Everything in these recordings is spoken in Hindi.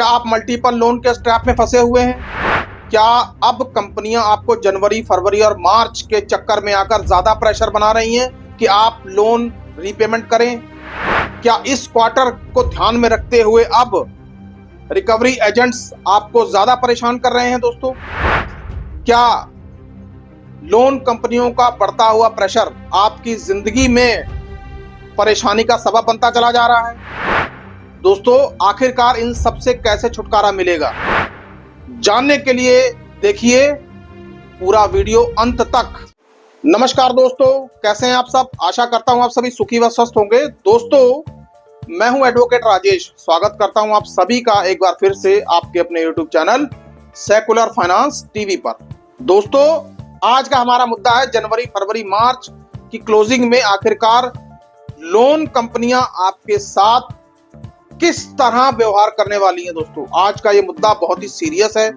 क्या आप मल्टीपल लोन के ट्रैप में फंसे हुए हैं? क्या अब कंपनियां आपको जनवरी, फरवरी और मार्च के चक्कर में आकर ज्यादा प्रेशर बना रही हैं कि आप लोन रीपेमेंट करें? क्या इस क्वार्टर को ध्यान में रखते हुए अब रिकवरी एजेंट्स आपको ज्यादा परेशान कर रहे हैं दोस्तों? क्या लोन कंपनियों का बढ़ता हुआ प्रेशर आपकी जिंदगी में परेशानी का सबब बनता चला जा रहा है? दोस्तों, आखिरकार इन सब से कैसे छुटकारा मिलेगा, जानने के लिए देखिए पूरा वीडियो अंत तक। नमस्कार दोस्तों, कैसे हैं आप सब? आशा करता हूं आप सभी सुखी व स्वस्थ होंगे। दोस्तों, मैं हूं एडवोकेट राजेश। स्वागत करता हूं आप सभी का एक बार फिर से आपके अपने YouTube channel secular finance TV पर। दोस्तों, आज का हमारा मुद्दा है जनवरी, फरवरी, मार्च की क्लोजिंग में आखिरकार लोन कंपनियां आपके साथ किस तरह व्यवहार करने वाली हैं। दोस्तों, आज का ये मुद्दा बहुत ही सीरियस है।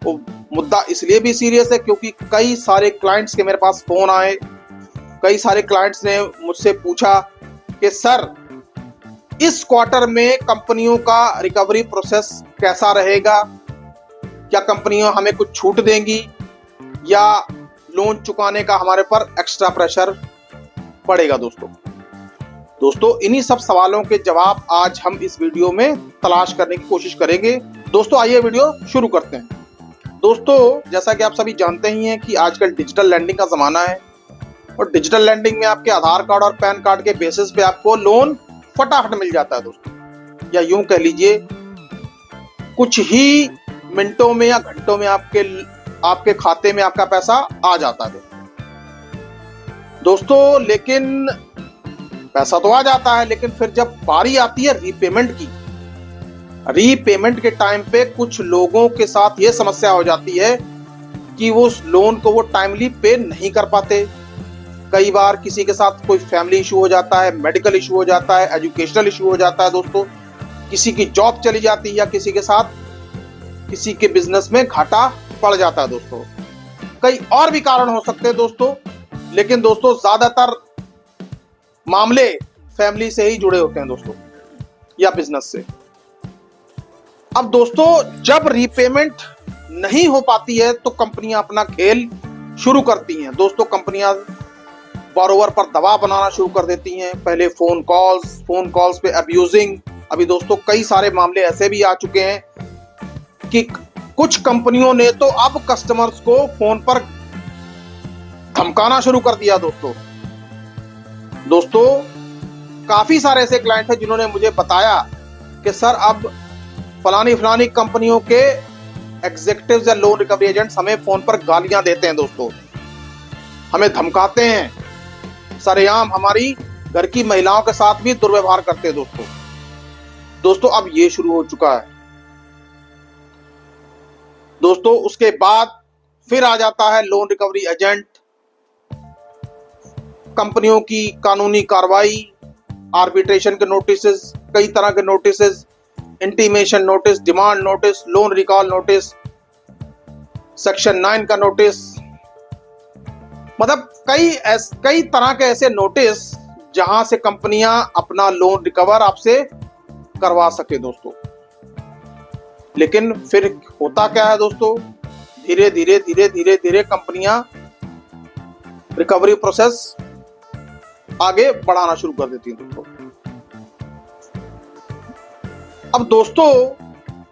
वो मुद्दा इसलिए भी सीरियस है क्योंकि कई सारे क्लाइंट्स के मेरे पास फोन आए, कई सारे क्लाइंट्स ने मुझसे पूछा कि सर, इस क्वार्टर में कंपनियों का रिकवरी प्रोसेस कैसा रहेगा? क्या कंपनियां हमें कुछ छूट देंगी या लोन चुकाने का हमारे पर एक्स्ट्रा प्रेशर पड़ेगा? दोस्तों, इन्हीं सब सवालों के जवाब आज हम इस वीडियो में तलाश करने की कोशिश करेंगे। दोस्तों, आइए वीडियो शुरू करते हैं। दोस्तों, जैसा कि आप सभी जानते ही हैं कि आजकल डिजिटल लैंडिंग का जमाना है और डिजिटल लैंडिंग में आपके आधार कार्ड और पैन कार्ड के बेसिस पे आपको लोन फटाफट मिल जाता है दोस्तों, या यूं कह लीजिए कुछ ही मिनटों में या घंटों में आपके खाते में आपका पैसा आ जाता है दोस्तों। लेकिन पैसा तो आ जाता है, लेकिन फिर जब बारी आती है रीपेमेंट के टाइम पे कुछ लोगों के साथ ये समस्या हो जाती है कि वो उस लोन को वो टाइमली पे नहीं कर पाते। कई बार किसी के साथ कोई फैमिली इशू हो जाता है, मेडिकल इशू हो जाता है, एजुकेशनल इशू हो जाता है दोस्तों, किसी की जॉब चली जाती है या किसी के साथ किसी के बिजनेस में घाटा पड़ जाता है दोस्तों। कई और भी कारण हो सकते हैं दोस्तों, लेकिन दोस्तों ज्यादातर मामले फैमिली से ही जुड़े होते हैं दोस्तों, या बिजनेस से। अब दोस्तों, जब रीपेमेंट नहीं हो पाती है तो कंपनियां अपना खेल शुरू करती हैं दोस्तों। कंपनियां बोरोवर पर दबाव बनाना शुरू कर देती हैं। पहले फोन कॉल्स पे अब्यूजिंग। अभी दोस्तों कई सारे मामले ऐसे भी आ चुके हैं कि कुछ कंपनियों ने तो अब कस्टमर्स को फोन पर धमकाना शुरू कर दिया दोस्तों, काफी सारे ऐसे क्लाइंट हैं जिन्होंने मुझे बताया कि सर, अब फलानी कंपनियों के एग्जीक्यूटिव्स या लोन रिकवरी एजेंट्स हमें फोन पर गालियां देते हैं दोस्तों, हमें धमकाते हैं, सरेआम हमारी घर की महिलाओं के साथ भी दुर्व्यवहार करते हैं दोस्तों। अब ये शुरू हो चुका है दोस्तों। उसके बाद फिर आ जाता है लोन रिकवरी एजेंट, कंपनियों की कानूनी कार्रवाई, आर्बिट्रेशन के नोटिसेस, कई तरह के notices, intimation notice, demand notice, loan recall notice, section 9 का नोटिस, मतलब कई तरह के ऐसे नोटिस जहां से कंपनियां अपना लोन रिकवर आपसे करवा सके दोस्तों। लेकिन फिर होता क्या है दोस्तों, धीरे धीरे कंपनियां रिकवरी प्रोसेस आगे बढ़ाना शुरू कर देती हैं दोस्तों। अब दोस्तों,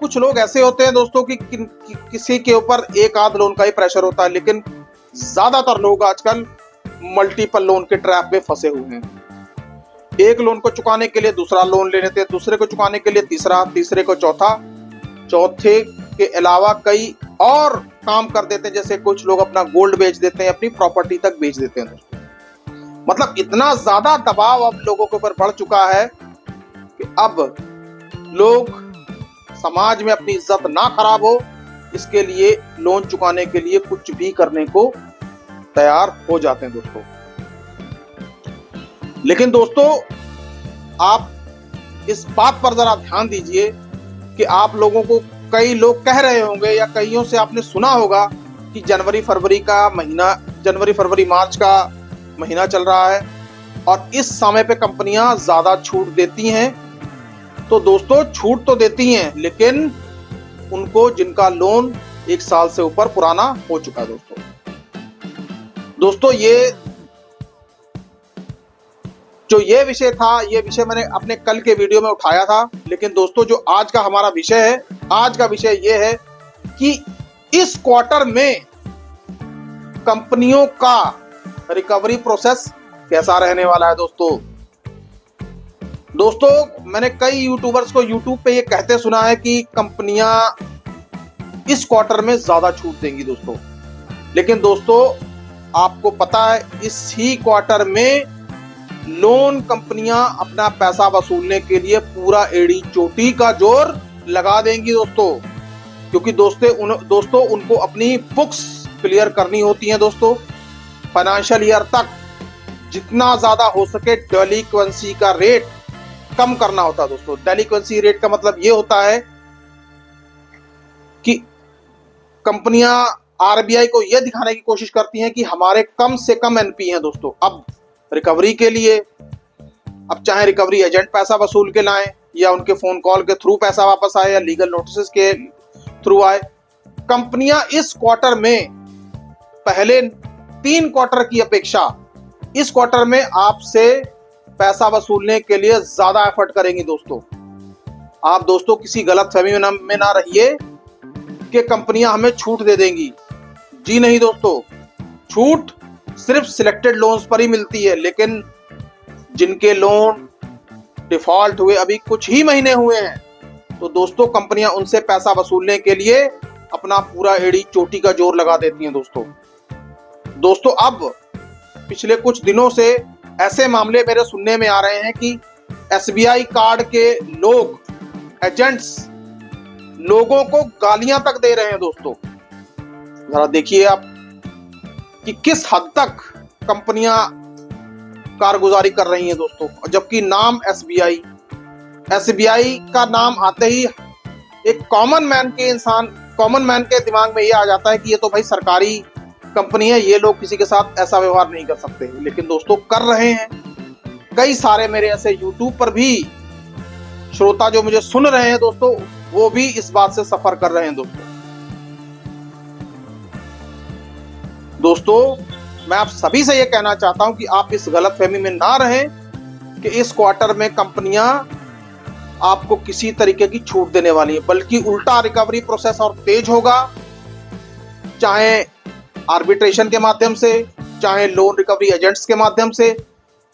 कुछ लोग ऐसे होते हैं दोस्तों कि किसी के ऊपर एक आध लोन का ही प्रेशर होता है, लेकिन ज्यादातर लोग आजकल मल्टीपल लोन के ट्रैप में फंसे हुए हैं। एक लोन को चुकाने के लिए दूसरा लोन ले लेते हैं, दूसरे को चुकाने के लिए तीसरा, तीसरे को चौथा, चौथे के अलावा कई और काम कर देते हैं। जैसे कुछ लोग अपना गोल्ड बेच देते हैं, अपनी प्रॉपर्टी तक बेच देते हैं दोस्तों। मतलब इतना ज्यादा दबाव अब लोगों के ऊपर बढ़ चुका है कि अब लोग समाज में अपनी इज्जत ना खराब हो, इसके लिए लोन चुकाने के लिए कुछ भी करने को तैयार हो जाते हैं दोस्तों। लेकिन दोस्तों, आप इस बात पर जरा ध्यान दीजिए कि आप लोगों को कई लोग कह रहे होंगे या कईयों से आपने सुना होगा कि जनवरी फरवरी मार्च का महीना चल रहा है और इस समय पे कंपनियां ज्यादा छूट देती हैं। तो दोस्तों, छूट तो देती हैं, लेकिन उनको जिनका लोन 1 साल से ऊपर पुराना हो चुका है। दोस्तों ये विषय था, ये विषय मैंने अपने कल के वीडियो में उठाया था। लेकिन दोस्तों जो आज का हमारा विषय है, आज का विषय ये है कि इस क्वार्टर में कंपनियों का रिकवरी प्रोसेस कैसा रहने वाला है। दोस्तों मैंने कई यूट्यूबर्स को यूट्यूब पे ये कहते सुना है कि कंपनियां इस क्वार्टर में ज्यादा छूट देंगी दोस्तों। लेकिन दोस्तों आपको पता है इस ही क्वार्टर में लोन कंपनियां अपना पैसा वसूलने के लिए पूरा एड़ी चोटी का जोर लगा देंगी दोस्तों, क्योंकि दोस्तों उनको अपनी बुक्स क्लियर करनी होती हैं दोस्तों। फाइनेंशियल ईयर तक जितना ज्यादा हो सके डेलिक्वेंसी का रेट कम करना होता है दोस्तों। डेलिक्वेंसी रेट का मतलब ये होता है कि कंपनियां आरबीआई को यह दिखाने की कोशिश करती हैं कि हमारे कम से कम एनपी हैं दोस्तों। अब रिकवरी के लिए, अब चाहे रिकवरी एजेंट पैसा वसूल के लाएं या उनके फोन कॉल के थ्रू पैसा वापस आए या लीगल नोटिस के थ्रू आए, कंपनियां इस क्वार्टर में पहले 3 क्वार्टर की अपेक्षा इस क्वार्टर में आपसे पैसा वसूलने के लिए ज्यादा एफर्ट करेंगी दोस्तों। आप दोस्तों किसी गलतफहमी में ना रहिए कि कंपनियां हमें छूट दे देंगी। जी नहीं दोस्तों, छूट सिर्फ सिलेक्टेड लोन्स पर ही मिलती है। लेकिन जिनके लोन डिफॉल्ट हुए अभी कुछ ही महीने हुए हैं, तो दोस्तों कंपनियां उनसे पैसा वसूलने के लिए अपना पूरा एड़ी चोटी का जोर लगा देती हैं दोस्तों अब पिछले कुछ दिनों से ऐसे मामले मेरे सुनने में आ रहे हैं कि एसबीआई कार्ड के लोग, एजेंट्स, लोगों को गालियां तक दे रहे हैं दोस्तों। जरा देखिए आप कि किस हद तक कंपनियां कारगुजारी कर रही हैं दोस्तों। जबकि नाम एसबीआई का नाम आते ही एक कॉमन मैन के दिमाग में ये आ जाता है कि ये तो भाई सरकारी कंपनी है, ये लोग किसी के साथ ऐसा व्यवहार नहीं कर सकते। लेकिन दोस्तों कर रहे हैं। कई सारे मेरे ऐसे यूट्यूब पर भी श्रोता जो मुझे सुन रहे हैं दोस्तों, वो भी इस बात से सफर कर रहे हैं दोस्तों मैं आप सभी से ये कहना चाहता हूं कि आप इस गलतफहमी में ना रहें कि इस क्वार्टर में कंपनियां आपको किसी तरीके की छूट देने वाली है, बल्कि उल्टा रिकवरी प्रोसेस और तेज होगा। चाहे आर्बिट्रेशन के माध्यम से, चाहे लोन रिकवरी एजेंट्स के माध्यम से,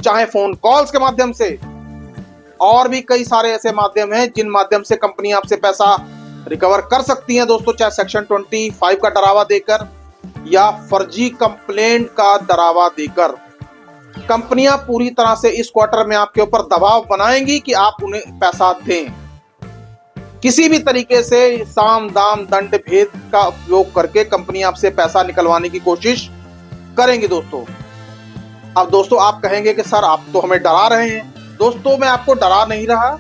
चाहे फोन कॉल्स के माध्यम से, और भी कई सारे ऐसे माध्यम हैं जिन माध्यम से कंपनी आपसे पैसा रिकवर कर सकती हैं दोस्तों। चाहे सेक्शन 25 का डरावा देकर या फर्जी कंप्लेंट का डरावा देकर कंपनियां पूरी तरह से इस क्वार्टर में आपके ऊपर दबाव बनाएंगी कि आप उन्हें पैसा दें। किसी भी तरीके से साम दाम दंड भेद का उपयोग करके कंपनी आपसे पैसा निकलवाने की कोशिश करेंगी दोस्तों। अब दोस्तों आप कहेंगे कि सर आप तो हमें डरा रहे हैं। दोस्तों मैं आपको डरा नहीं रहा,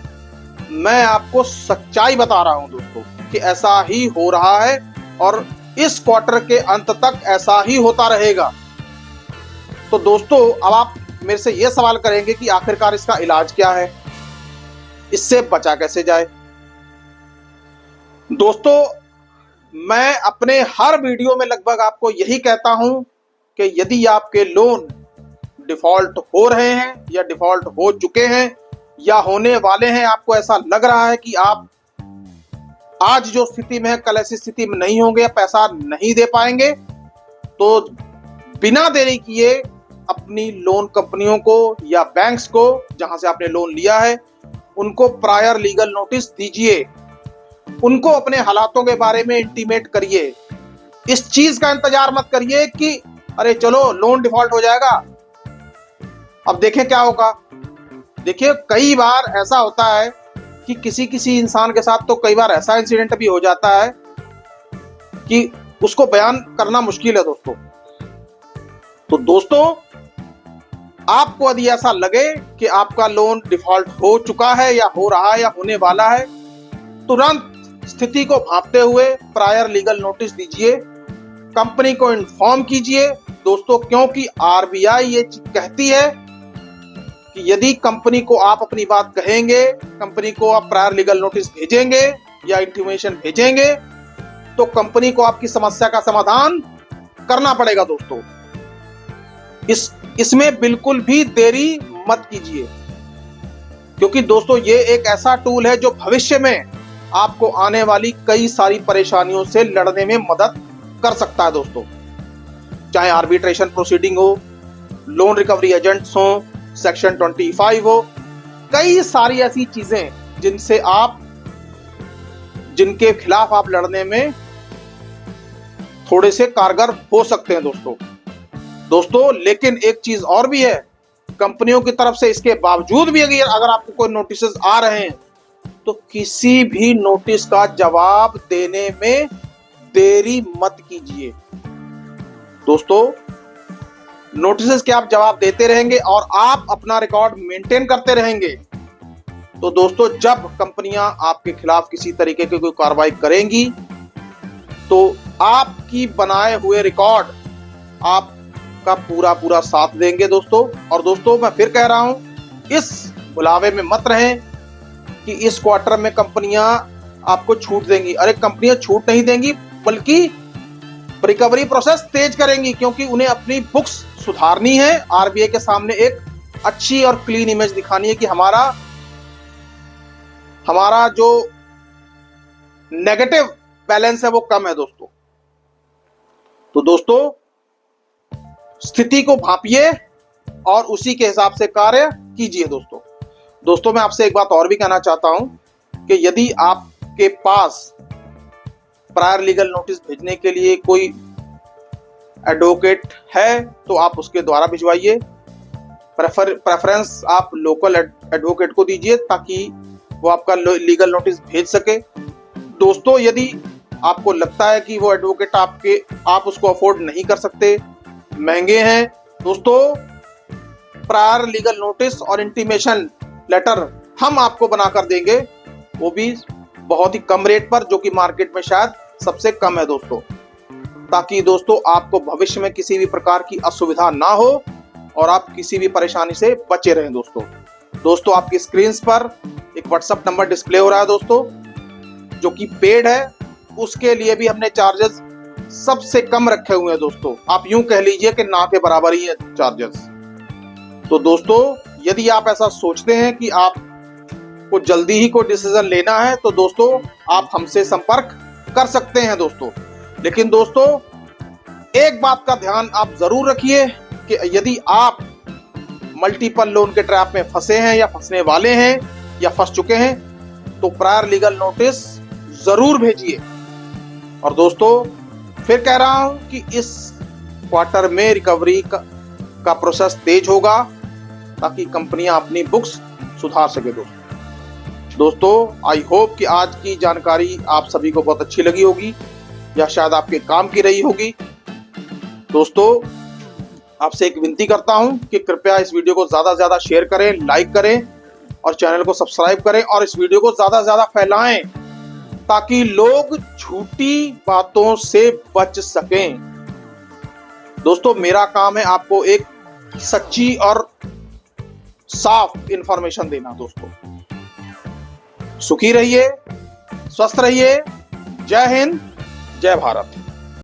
मैं आपको सच्चाई बता रहा हूं दोस्तों कि ऐसा ही हो रहा है और इस क्वार्टर के अंत तक ऐसा ही होता रहेगा। तो दोस्तों अब आप मेरे से यह सवाल करेंगे कि आखिरकार इसका इलाज क्या है, इससे बचा कैसे जाए। दोस्तों मैं अपने हर वीडियो में लगभग आपको यही कहता हूं कि यदि आपके लोन डिफॉल्ट हो रहे हैं या डिफॉल्ट हो चुके हैं या होने वाले हैं, आपको ऐसा लग रहा है कि आप आज जो स्थिति में है कल ऐसी स्थिति में नहीं होंगे या पैसा नहीं दे पाएंगे, तो बिना देरी किए अपनी लोन कंपनियों को या बैंक्स को जहां से आपने लोन लिया है उनको प्रायर लीगल नोटिस दीजिए। उनको अपने हालातों के बारे में इंटीमेट करिए। इस चीज का इंतजार मत करिए कि अरे चलो लोन डिफॉल्ट हो जाएगा, अब देखें क्या होगा। देखिए कई बार ऐसा होता है कि किसी इंसान के साथ तो कई बार ऐसा इंसिडेंट भी हो जाता है कि उसको बयान करना मुश्किल है दोस्तों। तो दोस्तों आपको यदि ऐसा लगे कि आपका लोन डिफॉल्ट हो चुका है या हो रहा है या होने वाला है, तुरंत स्थिति को भांपते हुए प्रायर लीगल नोटिस दीजिए, कंपनी को इन्फॉर्म कीजिए दोस्तों, क्योंकि आरबीआई ये कहती है कि यदि कंपनी को आप अपनी बात कहेंगे, कंपनी को आप प्रायर लीगल नोटिस भेजेंगे या इंटीमेशन भेजेंगे, तो कंपनी को आपकी समस्या का समाधान करना पड़ेगा दोस्तों। इसमें बिल्कुल भी देरी मत कीजिए, क्योंकि दोस्तों ये एक ऐसा टूल है जो भविष्य में आपको आने वाली कई सारी परेशानियों से लड़ने में मदद कर सकता है दोस्तों। चाहे आर्बिट्रेशन प्रोसीडिंग हो, लोन रिकवरी एजेंट्स हो, सेक्शन 25 हो, कई सारी ऐसी चीजें जिनके खिलाफ आप लड़ने में थोड़े से कारगर हो सकते हैं दोस्तों। लेकिन एक चीज और भी है, कंपनियों की तरफ से इसके बावजूद भी अगर आपको कोई नोटिस आ रहे हैं तो किसी भी नोटिस का जवाब देने में देरी मत कीजिए दोस्तों। नोटिस के आप जवाब देते रहेंगे और आप अपना रिकॉर्ड मेंटेन करते रहेंगे तो दोस्तों जब कंपनियां आपके खिलाफ किसी तरीके की कोई कार्रवाई करेंगी तो आपकी बनाए हुए रिकॉर्ड आपका पूरा साथ देंगे दोस्तों। और दोस्तों मैं फिर कह रहा हूं, इस भुलावे में मत रहें कि इस क्वार्टर में कंपनियां आपको छूट देंगी। अरे कंपनियां छूट नहीं देंगी, बल्कि रिकवरी प्रोसेस तेज करेंगी, क्योंकि उन्हें अपनी बुक्स सुधारनी है, आरबीआई के सामने एक अच्छी और क्लीन इमेज दिखानी है कि हमारा जो नेगेटिव बैलेंस है वो कम है दोस्तों। तो दोस्तों स्थिति को भांपिए और उसी के हिसाब से कार्य कीजिए दोस्तों मैं आपसे एक बात और भी कहना चाहता हूं कि यदि आपके पास प्रायर लीगल नोटिस भेजने के लिए कोई एडवोकेट है तो आप उसके द्वारा भिजवाइए। प्रेफरेंस आप लोकल एडवोकेट को दीजिए ताकि वो आपका लीगल नोटिस भेज सके। दोस्तों यदि आपको लगता है कि वो एडवोकेट आप उसको अफोर्ड नहीं कर सकते, महंगे हैं, दोस्तों प्रायर लीगल नोटिस और इंटीमेशन लेटर हम आपको बनाकर देंगे, वो भी बहुत ही कम रेट पर, जो कि मार्केट में शायद सबसे कम है दोस्तों, ताकि दोस्तों आपको भविष्य में किसी भी प्रकार की असुविधा ना हो और आप किसी भी परेशानी से बचे रहें दोस्तों आपकी स्क्रीन पर एक व्हाट्सएप नंबर डिस्प्ले हो रहा है दोस्तों, जो कि पेड है। उसके लिए भी हमने चार्जेस सबसे कम रखे हुए हैं दोस्तों। आप यूं कह लीजिए कि ना के बराबर ही है चार्जेस। तो दोस्तों यदि आप ऐसा सोचते हैं कि आपको जल्दी ही कोई डिसीजन लेना है तो दोस्तों आप हमसे संपर्क कर सकते हैं दोस्तों। लेकिन दोस्तों एक बात का ध्यान आप जरूर रखिए कि यदि आप मल्टीपल लोन के ट्रैप में फंसे हैं या फंसने वाले हैं या फंस चुके हैं तो प्रायर लीगल नोटिस जरूर भेजिए। और दोस्तों फिर कह रहा हूं कि इस क्वार्टर में रिकवरी का प्रोसेस तेज होगा ताकि कंपनियां अपनी बुक्स सुधार सके दोस्तों आई होप कि आज की जानकारी आप सभी को बहुत अच्छी लगी होगी या शायद आपके काम की रही होगी। दोस्तों आपसे एक विनती करता हूं कि कृपया इस वीडियो को ज्यादा से ज्यादा शेयर करें, लाइक करें और चैनल को सब्सक्राइब करें और इस वीडियो को ज्यादा से ज्यादा फैलाएं ताकि लोग झूठी बातों से बच सकें। दोस्तों मेरा काम है आपको एक सच्ची और साफ इंफॉर्मेशन देना दोस्तों। सुखी रहिए, स्वस्थ रहिए। जय हिंद, जय भारत।